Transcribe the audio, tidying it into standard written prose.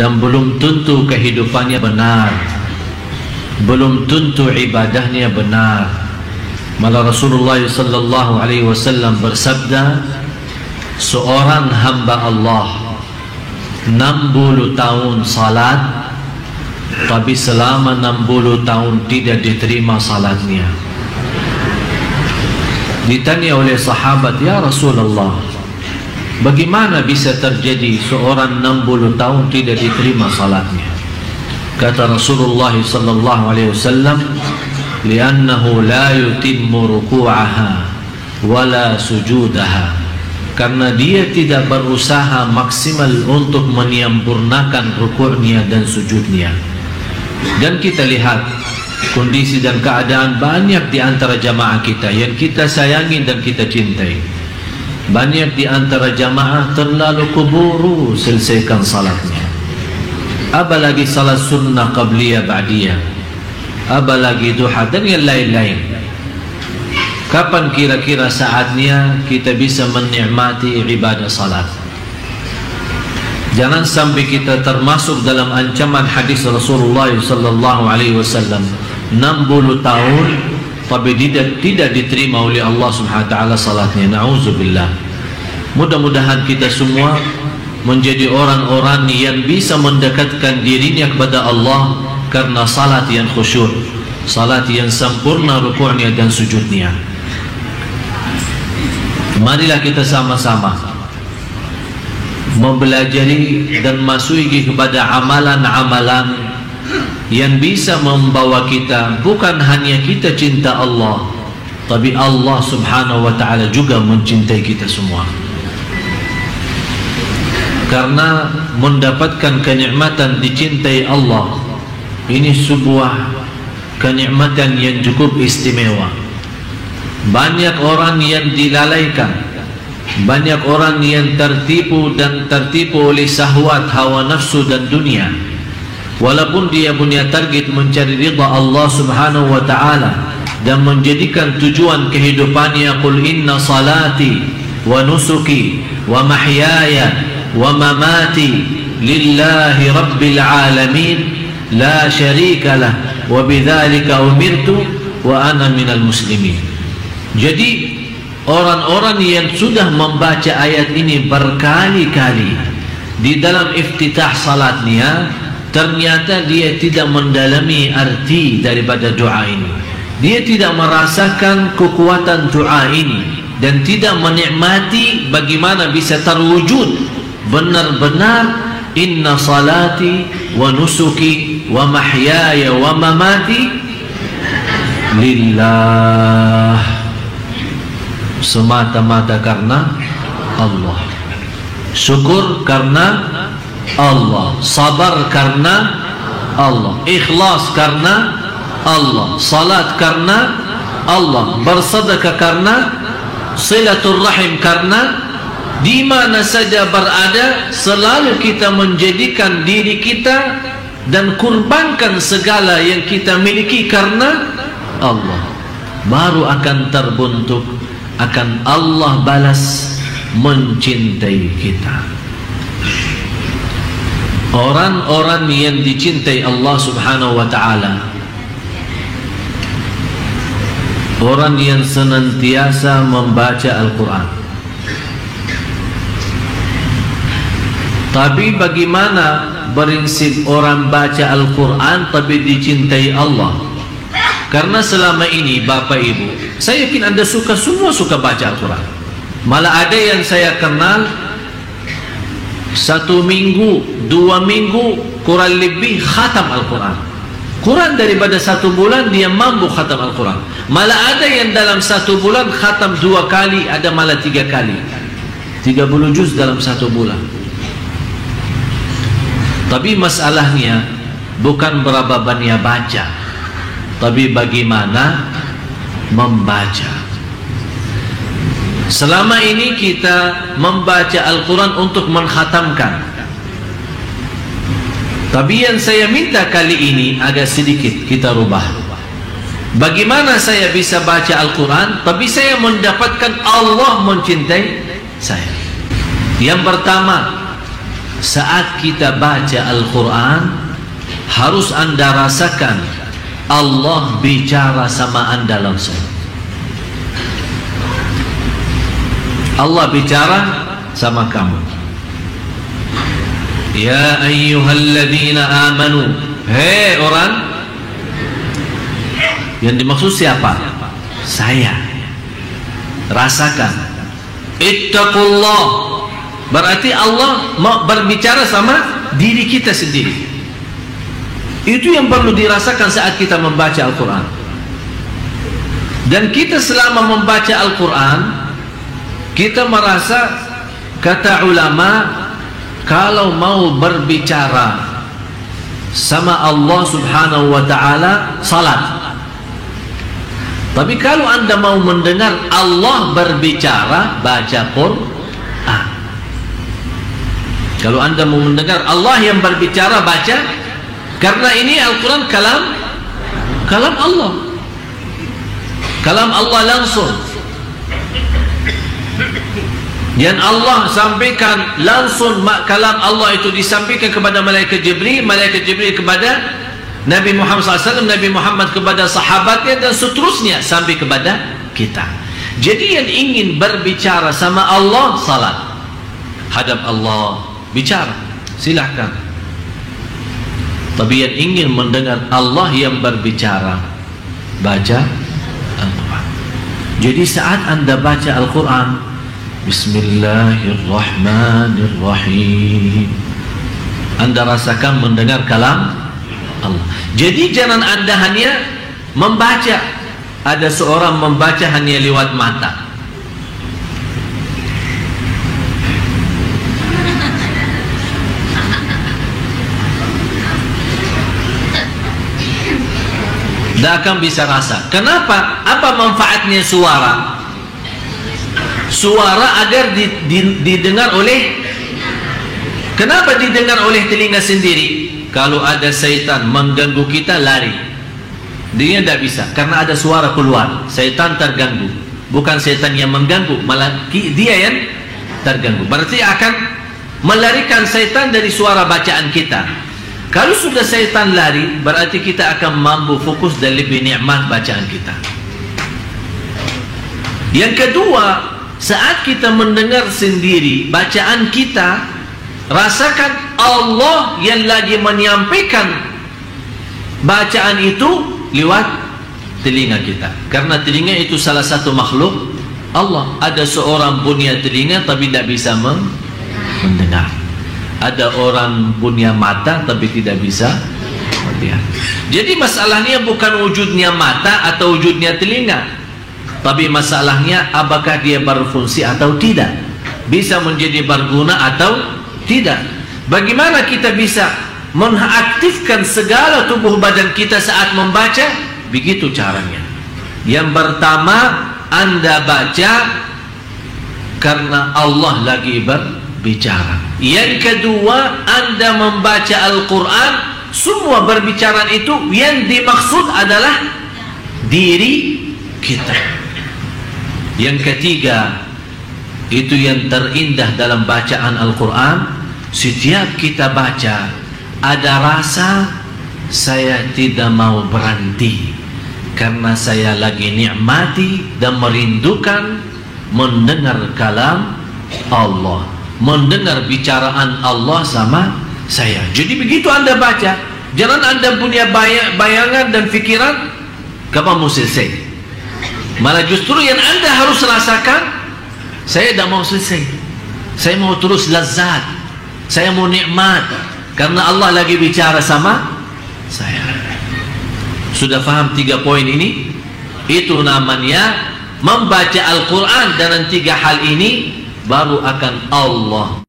dan belum tentu kehidupannya benar, belum tentu ibadahnya benar. Malah Rasulullah sallallahu alaihi wasallam bersabda, seorang hamba Allah 60 tahun salat, tapi selama 60 tahun tidak diterima salatnya. Ditanya oleh sahabat, ya Rasulullah, bagaimana bisa terjadi seorang 60 tahun tidak diterima salatnya? Kata Rasulullah sallallahu alaihi wasallam, li'annahu la yutimmu ruku'aha wala sujudaha, karena dia tidak berusaha maksimal untuk menyempurnakan rukuknya dan sujudnya. Dan kita lihat kondisi dan keadaan banyak di antara jamaah kita yang kita sayangi dan kita cintai. Banyak di antara jamaah terlalu keburu selesaikan salatnya, apalagi salat sunnah qabliyah ba'diyah, apalagi duha dan yang lain-lain. Kapan kira-kira saatnya kita bisa menikmati ibadah salat? Jangan sampai kita termasuk dalam ancaman hadis Rasulullah sallallahu alaihi wasallam, 60 tahun tapi tidak diterima oleh Allah Subhanahu wa taala salatnya. Nauzubillah. Mudah-mudahan kita semua menjadi orang-orang yang bisa mendekatkan dirinya kepada Allah karena salat yang khusyuk, salat yang sempurna rukuknya dan sujudnya. Marilah kita sama-sama mempelajari dan masuki kepada amalan-amalan yang bisa membawa kita, bukan hanya kita cinta Allah, tapi Allah Subhanahu wa ta'ala juga mencintai kita semua. Karena mendapatkan kenikmatan dicintai Allah, ini sebuah kenikmatan yang cukup istimewa. Banyak orang yang dilalaikan, banyak orang yang tertipu oleh syahwat, hawa nafsu dan dunia. Walaupun dia punya target mencari ridha Allah Subhanahu wa ta'ala dan menjadikan tujuan kehidupannya, qul inna salati wa nusuki wa mahyaya wa mamati lillahi rabbil alamin la syarika lah wa bidzalika umirtu wa ana minal muslimin. Jadi orang-orang yang sudah membaca ayat ini berkali-kali di dalam iftitah salatnya, ternyata dia tidak mendalami arti daripada doa ini. Dia tidak merasakan kekuatan doa ini dan tidak menikmati bagaimana bisa terwujud benar-benar inna salati wa nusuki wa mahyaya wa mamati lillah, semata-mata karena Allah, syukur karena Allah, sabar karena Allah, ikhlas karena Allah, salat karena Allah, bersedekah karena, silatul rahim karena. Di mana saja berada, selalu kita menjadikan diri kita dan kurbankan segala yang kita miliki karena Allah, baru akan terbentuk, akan Allah balas mencintai kita. Orang-orang yang dicintai Allah Subhanahu wa ta'ala, orang yang senantiasa membaca Al-Quran. Tapi bagaimana prinsip orang baca Al-Quran tapi dicintai Allah? Karena selama ini Bapak Ibu, saya yakin Anda semua suka baca Al-Quran. Malah ada yang saya kenal 1 minggu, 2 minggu kurang lebih khatam Al-Quran. Kurang daripada 1 bulan dia mampu khatam Al-Quran. Malah ada yang dalam 1 bulan khatam 2 kali, ada malah 3 kali, 30 juz dalam 1 bulan. Tapi masalahnya bukan berapa banyak baca, tapi bagaimana membaca. Selama ini kita membaca Al-Quran untuk mengkhatamkan, tapi yang saya minta kali ini agak sedikit kita rubah. Bagaimana saya bisa baca Al-Quran tapi saya mendapatkan Allah mencintai saya? Yang pertama, saat kita baca Al-Quran, harus anda rasakan Allah bicara sama anda langsung. Allah bicara sama kamu. Ya ayyuhalladzina amanu, hei orang. Yang dimaksud siapa? Saya. Rasakan. Ittaqullah, berarti Allah mau berbicara sama diri kita sendiri. Itu yang perlu dirasakan saat kita membaca Al-Quran. Dan kita selama membaca Al-Quran, kita merasa, kata ulama, kalau mau berbicara sama Allah subhanahu wa ta'ala, salat. Tapi kalau anda mau mendengar Allah berbicara, baca Quran. Kalau anda mau mendengar Allah yang berbicara, baca. Karena ini Al-Quran kalam Allah. Kalam Allah langsung. Yang Allah sampaikan langsung, kalam Allah itu disampaikan kepada malaikat Jibril kepada Nabi Muhammad SAW, Nabi Muhammad kepada sahabatnya, dan seterusnya sampai kepada kita. Jadi yang ingin berbicara sama Allah, salat, hadap Allah, bicara, silahkan. Tapi yang ingin mendengar Allah yang berbicara, baca Al-Quran. Jadi saat anda baca Al-Quran, Bismillahirrahmanirrahim, anda rasakan mendengar kalam Allah. Jadi jangan anda hanya membaca. Ada seorang membaca hanya lewat mata. Tidak akan bisa rasa. Kenapa? Apa manfaatnya suara? Suara agar didengar oleh. Kenapa didengar oleh telinga sendiri? Kalau ada syaitan mengganggu kita, lari. Dia tidak bisa, karena ada suara keluar. Syaitan terganggu. Bukan syaitan yang mengganggu, malah dia yang terganggu. Berarti akan melarikan syaitan dari suara bacaan kita. Kalau sudah syaitan lari, berarti kita akan mampu fokus dan lebih nikmat bacaan kita. Yang kedua, saat kita mendengar sendiri bacaan kita, rasakan Allah yang lagi menyampaikan bacaan itu lewat telinga kita. Karena telinga itu salah satu makhluk Allah. Ada seorang punya telinga tapi tidak bisa mendengar. Ada orang punya mata tapi tidak bisa melihat. Jadi masalahnya bukan wujudnya mata atau wujudnya telinga, tapi masalahnya apakah dia berfungsi atau tidak, bisa menjadi berguna atau tidak. Bagaimana kita bisa mengaktifkan segala tubuh badan kita saat membaca? Begitu caranya. Yang pertama, anda baca karena Allah lagi berbicara. Yang kedua, anda membaca Al-Quran, semua berbicara itu yang dimaksud adalah diri kita. Yang ketiga, itu yang terindah dalam bacaan Al-Quran, setiap kita baca ada rasa saya tidak mau berhenti, karena saya lagi nikmati dan merindukan mendengar kalam Allah, mendengar bicaraan Allah sama saya. Jadi begitu anda baca, jangan anda punya bayangan dan fikiran kapan mau selesai. Malah justru yang anda harus rasakan, saya tidak mau selesai, saya mau terus lazat, saya mau nikmat, karena Allah lagi bicara sama saya. Sudah faham 3 poin ini? Itu namanya membaca Al-Quran. Dan 3 hal ini baru akan Allah